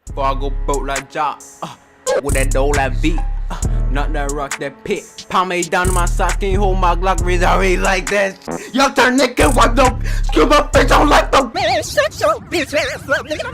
Before I go broke like job, with that dough like V, not that rock that pit. Pomade down to my socks, can't hold my Glock razor, I really like that. Y'all turn nigga, what the? Screw my bitch, I don't like the. Man, shut your bitch ass up, nigga.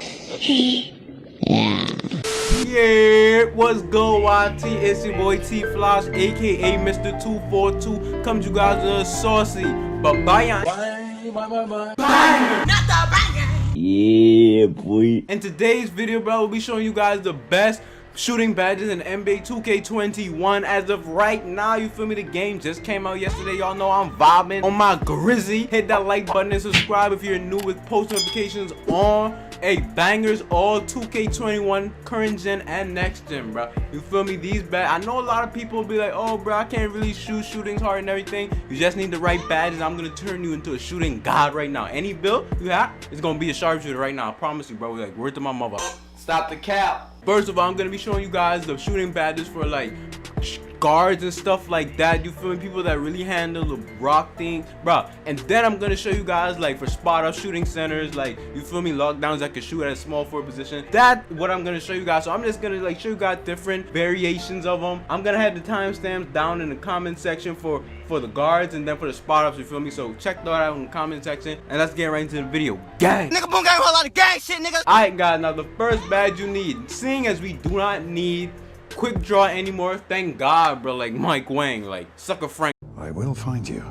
Yeah, what's good, YT? It's your boy TFllash, aka Mr. 242. Comes you guys with a saucy, but banger. Not the banger. Yeah, boy. In today's video, bro, we'll be showing you guys the best shooting badges in NBA 2K21 as of right now. You feel me? The game just came out yesterday. Y'all know I'm vibing on my Grizzy. Hit that like button and subscribe if you're new with post notifications on. Hey, bangers all 2K21 current gen and next gen, bro. You feel me? These bad. I know a lot of people will be like, oh, bro, I can't really shoot. Shooting's hard and everything. You just need the right badges. I'm gonna turn you into a shooting god right now. Any build you have, it's gonna be a sharpshooter right now. I promise you, bro. Like, word to my mother. Stop the cap. First of all, I'm gonna be showing you guys the shooting badges for like guards and stuff like that. You feel me? People that really handle the rock thing, bro. And then I'm gonna show you guys like for spot up shooting centers, like, you feel me, lockdowns that can shoot at a small forward position. That's what I'm gonna show you guys. So I'm just gonna like show you guys different variations of them. I'm gonna have the timestamps down in the comment section for the guards and then for the spot ups. You feel me? So check that out in the comment section and let's get right into the video. Gang. Nigga, boom, gang, a whole lot of gang shit, nigga. Alright, guys. Now the first badge you need, seeing as we do not need quick draw anymore, thank God, bro. Like Mike Wang, like Sucker Frank. I will find you,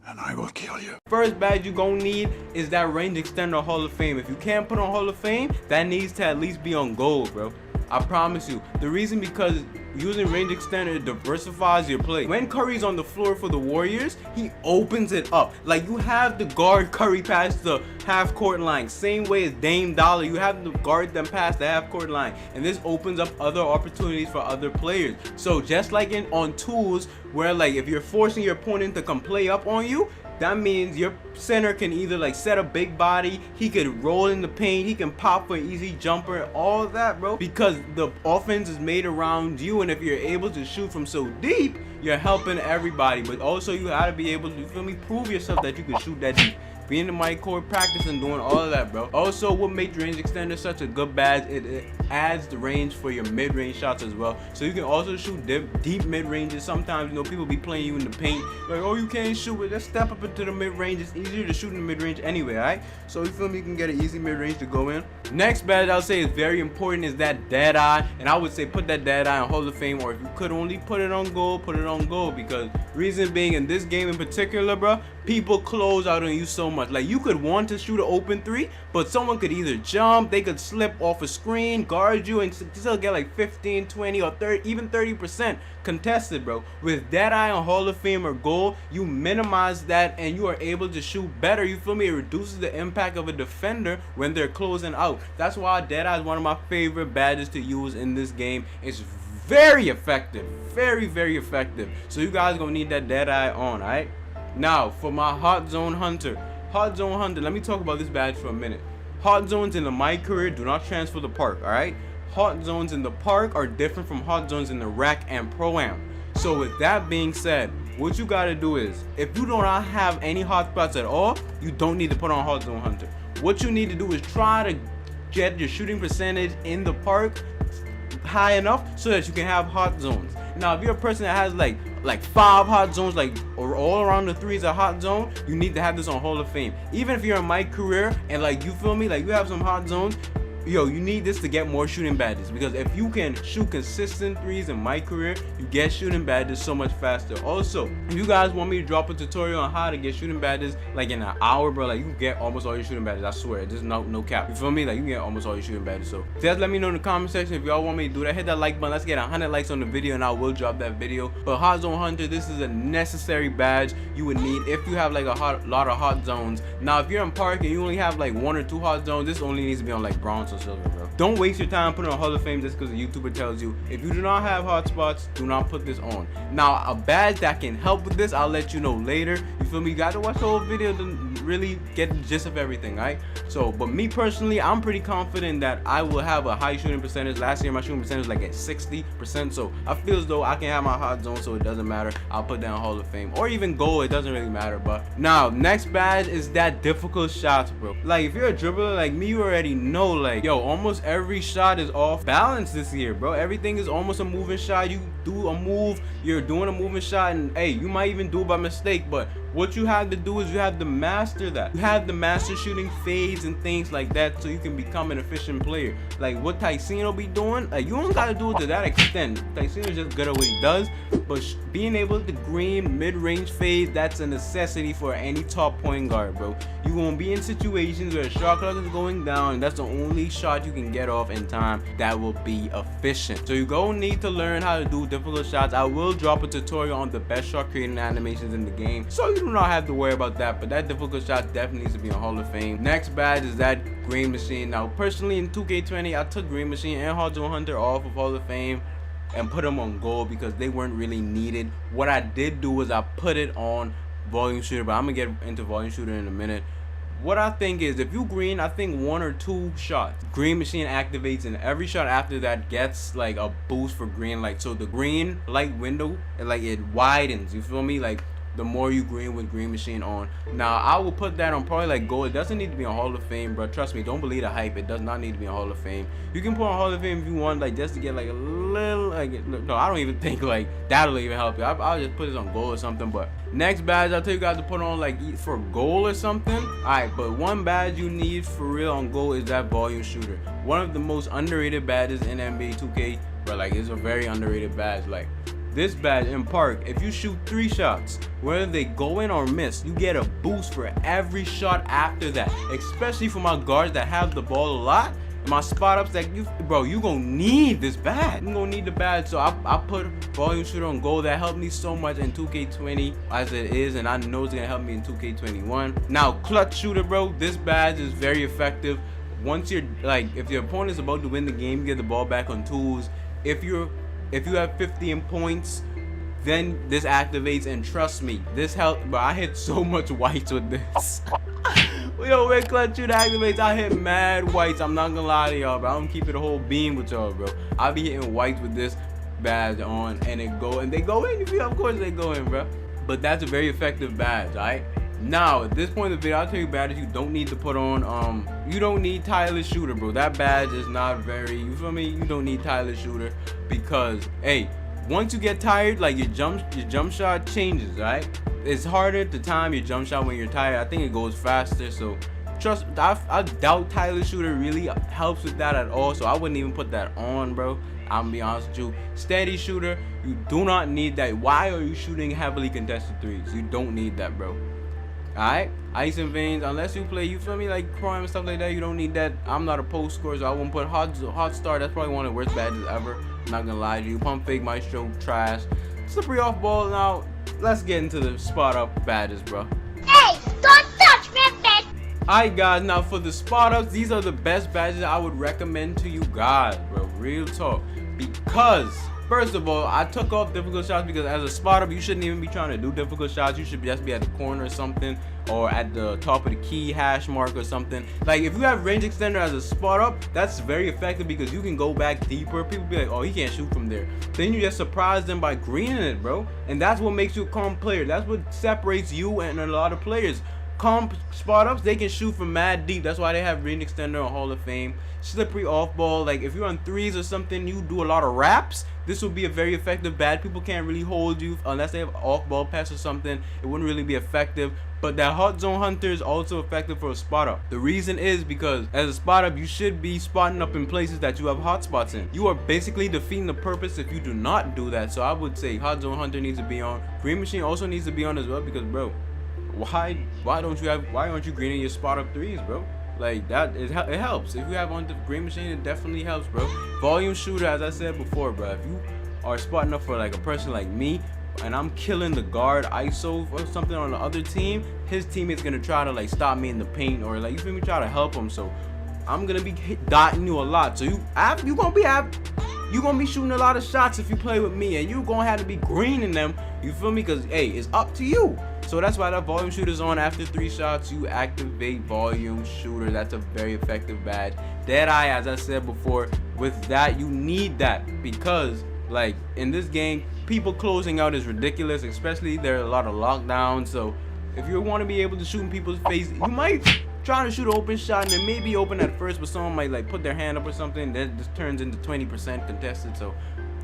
and I will kill you. First badge you gonna need is that range extender Hall of Fame. If you can't put on Hall of Fame, that needs to at least be on gold, bro. I promise you. The reason because using range extender, it diversifies your play. When Curry's on the floor for the Warriors, he opens it up. Like, you have to guard Curry past the half court line, same way as Dame Dollar. You have to guard them past the half court line, and this opens up other opportunities for other players. So just like on tools, where like if you're forcing your opponent to come play up on you, that means your center can either like set a big body, he could roll in the paint, he can pop for an easy jumper, all of that, bro, because the offense is made around you. And if you're able to shoot from so deep, you're helping everybody. But also you gotta be able to, you feel me, prove yourself that you can shoot that deep. Being in my court, practicing, doing all of that, bro. Also, what makes range extender such a good badge, it adds the range for your mid-range shots as well. So you can also shoot deep mid-ranges. Sometimes, you know, people be playing you in the paint, like, oh, you can't shoot it. Let's step up into the mid-range. It's easier to shoot in the mid-range anyway, all right? So you feel me, you can get an easy mid-range to go in. Next badge I'll say is very important is that Deadeye, and I would say put that Deadeye on Hall of Fame, or if you could only put it on gold, put it on gold, because reason being, in this game in particular, bro, people close out on you so much. Like, you could want to shoot an open three, but someone could either jump, they could slip off a screen, guard you, and still get like 15, 20, or 30, even 30% contested, bro. With Deadeye on Hall of Fame or gold, you minimize that and you are able to shoot better. You feel me? It reduces the impact of a defender when they're closing out. That's why Deadeye is one of my favorite badges to use in this game. It's very effective, very, very effective. So you guys gonna need that Deadeye on, all right? Now for my Hot Zone Hunter. Hot Zone Hunter, let me talk about this badge for a minute. Hot zones in the my career do not transfer the park, alright? Hot zones in the park are different from hot zones in the rack and pro-am. So with that being said, what you gotta do is, if you do not have any hot spots at all, you don't need to put on Hot Zone Hunter. What you need to do is try to get your shooting percentage in the park high enough so that you can have hot zones. Now if you're a person that has like 5 hot zones, like, or all around the 3 is a hot zone, you need to have this on Hall of Fame. Even if you're in my career and like, you feel me, like you have some hot zones, yo, you need this to get more shooting badges, because if you can shoot consistent threes in my career, you get shooting badges so much faster. Also, if you guys want me to drop a tutorial on how to get shooting badges like in an hour, bro, like you can get almost all your shooting badges, I swear, just no cap, you feel me, like you can get almost all your shooting badges. So just let me know in the comment section if y'all want me to do that. Hit that like button, let's get 100 likes on the video and I will drop that video. But Hot Zone Hunter, this is a necessary badge you would need if you have like a lot of hot zones. Now if you're in park and you only have like 1 or 2 hot zones, this only needs to be on like bronze or silver, bro. Don't waste your time putting on Hall of Fame just because the YouTuber tells you. If you do not have hot spots, do not put this on. Now a badge that can help with this, I'll let you know later. You feel me? You gotta watch the whole video to really get the gist of everything, right? So, but me personally, I'm pretty confident that I will have a high shooting percentage. Last year, my shooting percentage was like at 60%. So I feel as though I can have my hot zone, so it doesn't matter. I'll put down Hall of Fame or even gold. It doesn't really matter. But now, next badge is that difficult shots, bro. Like, if you're a dribbler like me, you already know, like, yo, almost every shot is off balance this year, bro. Everything is almost a moving shot. You do a move, you're doing a moving shot, and hey, you might even do it by mistake, but what you have to do is you have to master that. You have to master shooting fades and things like that so you can become an efficient player. Like what Tycino be doing, like you don't gotta do it to that extent. Tycino's just good at what he does, but being able to green mid-range fade, that's a necessity for any top point guard, bro. You gonna be in situations where the shot clock is going down, and that's the only shot you can get off in time that will be efficient. So you gonna need to learn how to do difficult shots. I will drop a tutorial on the best shot creating animations in the game, so you do not have to worry about that. But that difficult shot definitely needs to be on Hall of Fame. Next badge is that Green Machine. Now personally in 2K20, I took Green Machine and Hard Zone Hunter off of Hall of Fame and put them on gold because they weren't really needed. What I did do was I put it on Volume Shooter, but I'm gonna get into Volume Shooter in a minute. What I think is, if you green, I think 1 or 2 shots, Green Machine activates, and every shot after that gets like a boost for Greenlight. So the green light window, like it widens, you feel me? Like the more you green with Green Machine on. Now I will put that on probably like gold. It doesn't need to be on Hall of Fame, bro. Trust me, don't believe the hype. It does not need to be on Hall of Fame. You can put on Hall of Fame if you want, like just to get like a little, like, no, I don't even think like that'll even help you. I'll just put this on gold or something. But next badge, I'll tell you guys to put on like for gold or something. Alright, but one badge you need for real on gold is that Volume Shooter. One of the most underrated badges in NBA 2K, but like it's a very underrated badge. Like this badge in Park, if you shoot 3 shots, whether they go in or miss, you get a boost for every shot after that. Especially for my guards that have the ball a lot, and my spot ups that you gonna need this badge. You gonna need the badge. So I put Volume Shooter on gold. That helped me so much in 2K20 as it is, and I know it's gonna help me in 2K21. Now Clutch Shooter, bro, this badge is very effective. Once you're like, if your opponent is about to win the game, you get the ball back on tools. If you have 50 in points, then this activates, and trust me, this helped. But I hit so much whites with this. Yo, when Clutch Shooter activates, I hit mad whites. I'm not gonna lie to y'all, bro. I'm gonna keep it a whole beam with y'all, bro. I be hitting whites with this badge on, and they go in. Of course they go in, bro. But that's a very effective badge, alright? Now, at this point in the video, I'll tell you badges you don't need to put on. You don't need Tireless Shooter, bro. That badge is not very, you feel me? You don't need Tireless Shooter because, hey, once you get tired, like your jump shot changes, right? It's harder to time your jump shot when you're tired. I think it goes faster, so trust, I doubt Tireless Shooter really helps with that at all, so I wouldn't even put that on, bro. I'm gonna be honest with you. Steady Shooter, you do not need that. Why are you shooting heavily contested threes? You don't need that, bro. Alright, Ice and Veins, unless you play, you feel me, like crime and stuff like that, you don't need that. I'm not a post scorer, so I won't put Hot Star. That's probably one of the worst badges ever. I'm not gonna lie to you. Pump Fake, Maestro, trash. Slippery Off Ball. Now let's get into the spot up badges, bro. Hey, don't touch me, bitch! Alright guys, now for the spot ups, these are the best badges I would recommend to you guys, bro. Real talk. Because first of all, I took off difficult shots because as a spot up, you shouldn't even be trying to do difficult shots. You should just be at the corner or something, or at the top of the key hash mark or something. Like if you have range extender as a spot up, that's very effective because you can go back deeper. People be like, oh, he can't shoot from there. Then you just surprise them by greening it, bro. And that's what makes you a calm player. That's what separates you and a lot of players. Calm spot ups, they can shoot from mad deep. That's why they have range extender on Hall of Fame. Slippery off ball, like if you're on threes or something, you do a lot of wraps, this will be a very effective badge. People can't really hold you unless they have off ball pass or something. It wouldn't really be effective. But that Hot Zone Hunter is also effective for a spot up. The reason is because as a spot up, you should be spotting up in places that you have hot spots in. You are basically defeating the purpose if you do not do that. So I would say Hot Zone Hunter needs to be on. Green Machine also needs to be on as well because, bro, why aren't you greening your spot up threes, bro? Like that, it helps. If you have on the Green Machine, it definitely helps, bro. Volume Shooter, as I said before, bro, if you are spotting up for like a person like me and I'm killing the guard ISO or something on the other team, his teammate's gonna try to like stop me in the paint or like, you feel me, try to help him. So I'm gonna be dotting you a lot. So you gonna be shooting a lot of shots if you play with me, and you gonna have to be greening them, you feel me? Because hey, it's up to you. So that's why that volume shooter's on. After 3 shots, you activate volume shooter. That's a very effective badge. Deadeye, as I said before, with that, you need that because, like, in this game, people closing out is ridiculous, especially there are a lot of lockdowns. So if you want to be able to shoot in people's face, you might try to shoot an open shot and it may be open at first, but someone might like put their hand up or something, that just turns into 20% contested. So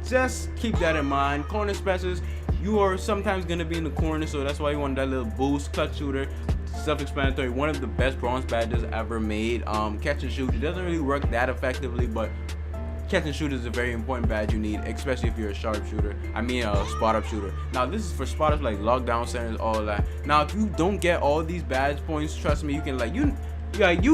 just keep that in mind. Corner specials, you are sometimes going to be in the corner, so that's why you want that little boost. Clutch shooter, self-explanatory, one of the best bronze badges ever made. Catch and shoot, it doesn't really work that effectively, but catch and shoot is a very important badge you need, especially if you're a sharpshooter. I mean a spot up shooter. Now this is for spot ups like lockdown centers, all that. Now if you don't get all these badge points, trust me, you can like you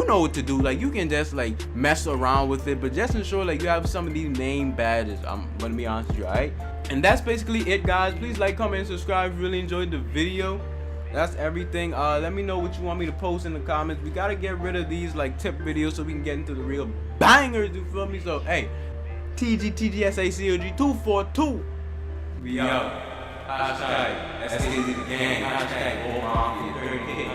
know what to do. Like you can just like mess around with it, but just ensure like you have some of these main badges. I'm gonna be honest with you, alright? And that's basically it, guys. Please like, comment, and subscribe if you really enjoyed the video. That's everything. Let me know what you want me to post in the comments. We gotta get rid of these like tip videos so we can get into the real bangers, you feel me? So hey, TGTG SACOG 242. We out. Hashtag SACOG the gang. Hashtag old mafia 30K.